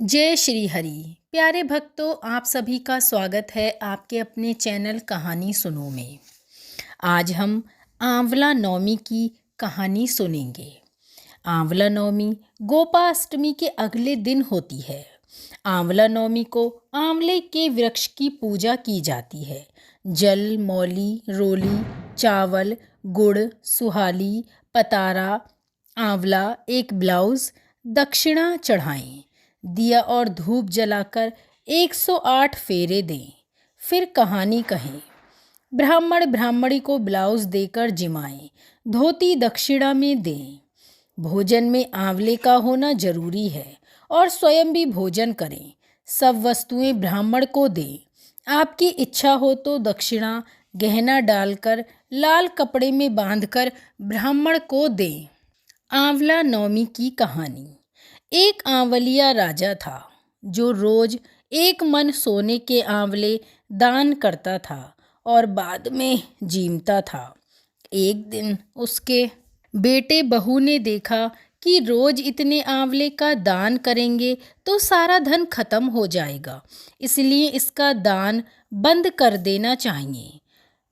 जय श्री हरि। प्यारे भक्तों, आप सभी का स्वागत है आपके अपने चैनल कहानी सुनो में। आज हम आंवला नवमी की कहानी सुनेंगे। आंवला नवमी गोपाष्टमी के अगले दिन होती है। आंवला नवमी को आंवले के वृक्ष की पूजा की जाती है। जल, मौली, रोली, चावल, गुड़, सुहाली, पतारा, आंवला, एक ब्लाउज, दक्षिणा चढ़ाएं, दिया और धूप जलाकर 108 फेरे दें। फिर कहानी कहें। ब्राह्मण ब्राह्मणी को ब्लाउज देकर जिमाएं, धोती दक्षिणा में दें। भोजन में आंवले का होना जरूरी है और स्वयं भी भोजन करें। सब वस्तुएं ब्राह्मण को दें। आपकी इच्छा हो तो दक्षिणा गहना डालकर लाल कपड़े में बांधकर ब्राह्मण को दें। आंवला नवमी की कहानी। एक आंवलिया राजा था जो रोज 1 मन सोने के आंवले दान करता था और बाद में जीमता था। एक दिन उसके बेटे बहू ने देखा कि रोज इतने आंवले का दान करेंगे तो सारा धन खत्म हो जाएगा, इसलिए इसका दान बंद कर देना चाहिए।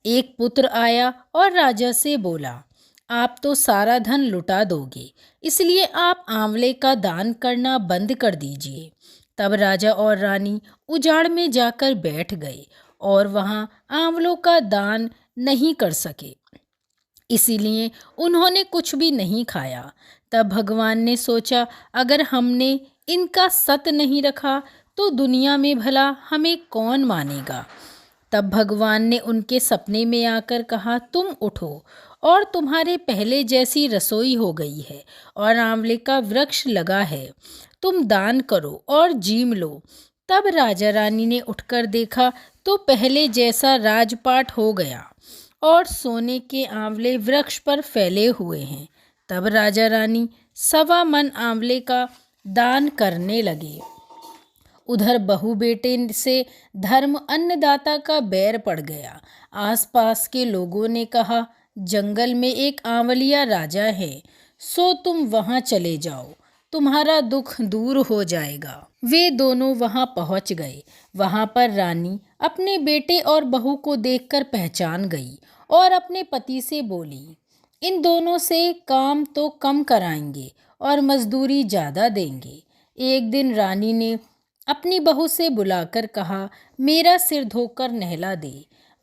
एक पुत्र आया और राजा से बोला, आप तो सारा धन लुटा दोगे, इसलिए आप आंवले का दान करना बंद कर दीजिए। तब राजा और रानी उजाड़ में जाकर बैठ गए और वहां आंवलों का दान नहीं कर सके, इसीलिए उन्होंने कुछ भी नहीं खाया। तब भगवान ने सोचा, अगर हमने इनका सत नहीं रखा तो दुनिया में भला हमें कौन मानेगा। तब भगवान ने उनके सपने में आकर कहा, तुम उठो और तुम्हारे पहले जैसी रसोई हो गई है और आंवले का वृक्ष लगा है, तुम दान करो और जीम लो। तब राजा रानी ने उठकर देखा तो पहले जैसा राजपाट हो गया और सोने के आंवले वृक्ष पर फैले हुए हैं। तब राजा रानी 1.25 मन आंवले का दान करने लगे। उधर बहू बेटे से धर्म अन्नदाता का बैर पड़ गया। आसपास के लोगों ने कहा, जंगल में एक आंवलिया राजा है, सो तुम वहां चले जाओ, तुम्हारा दुख दूर हो जाएगा। वे दोनों वहां पहुंच गए। वहां पर रानी अपने बेटे और बहू को देखकर पहचान गई और अपने पति से बोली, इन दोनों से काम तो कम कराएंगे और मजदूरी ज़्यादा देंगे। एक दिन रानी ने अपनी बहू से बुलाकर कहा, मेरा सिर धोकर नहला दे।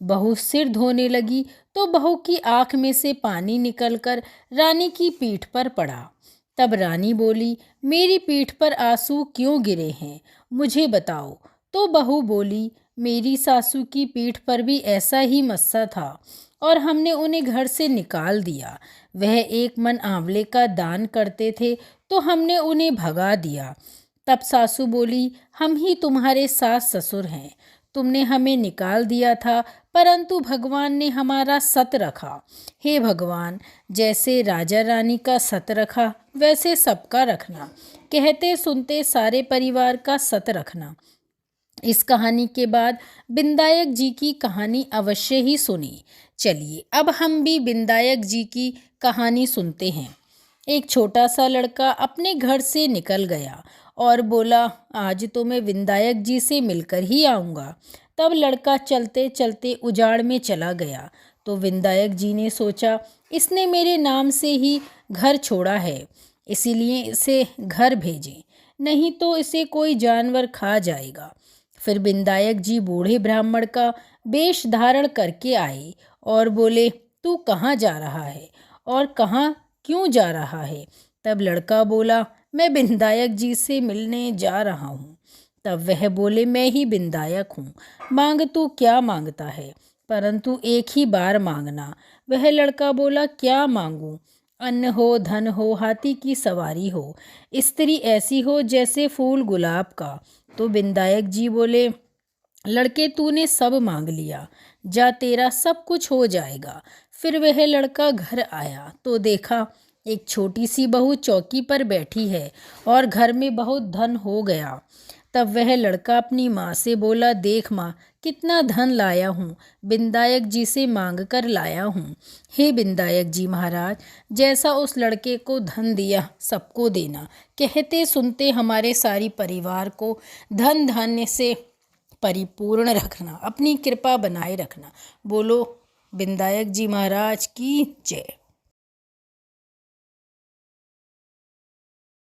बहू सिर धोने लगी तो बहू की आंख में से पानी निकलकर रानी की पीठ पर पड़ा। तब रानी बोली, मेरी पीठ पर आंसू क्यों गिरे हैं, मुझे बताओ। तो बहू बोली, मेरी सासू की पीठ पर भी ऐसा ही मस्सा था और हमने उन्हें घर से निकाल दिया। वह 1 मन आंवले का दान करते थे तो हमने उन्हें भगा दिया। तब सासू बोली, हम ही तुम्हारे सास ससुर हैं, तुमने हमें निकाल दिया था, परंतु भगवान ने हमारा सत रखा। हे भगवान, जैसे राजा रानी का सत रखा वैसे सबका रखना, कहते सुनते सारे परिवार का सत रखना। इस कहानी के बाद विनायक जी की कहानी अवश्य ही सुनी। चलिए अब हम भी विनायक जी की कहानी सुनते हैं। एक छोटा सा लड़का अपने घर से निकल गया और बोला, आज तो मैं विनायक जी से मिलकर ही आऊँगा। तब लड़का चलते चलते उजाड़ में चला गया तो विनायक जी ने सोचा, इसने मेरे नाम से ही घर छोड़ा है, इसीलिए इसे घर भेजें, नहीं तो इसे कोई जानवर खा जाएगा। फिर विनायक जी बूढ़े ब्राह्मण का वेश धारण करके आए और बोले, तू कहाँ जा रहा है और कहाँ क्यों जा रहा है। तब लड़का बोला, मैं विनायक जी से मिलने जा रहा हूँ। तब वह बोले, मैं ही विनायक हूँ, मांग तू क्या मांगता है, परंतु एक ही बार मांगना। वह लड़का बोला, क्या मांगूं? अन्न हो, धन हो, हाथी की सवारी हो, स्त्री ऐसी हो जैसे फूल गुलाब का। तो विनायक जी बोले, लड़के तूने सब मांग लिया, जा तेरा सब कुछ हो जाएगा। फिर वह लड़का घर आया तो देखा एक छोटी सी बहू चौकी पर बैठी है और घर में बहुत धन हो गया। तब वह लड़का अपनी माँ से बोला, देख माँ, कितना धन लाया हूँ, विनायक जी से मांग कर लाया हूँ। हे विनायक जी महाराज, जैसा उस लड़के को धन दिया सबको देना। कहते सुनते हमारे सारी परिवार को धन धान्य से परिपूर्ण रखना, अपनी कृपा बनाए रखना। बोलो विनायक जी महाराज की जय।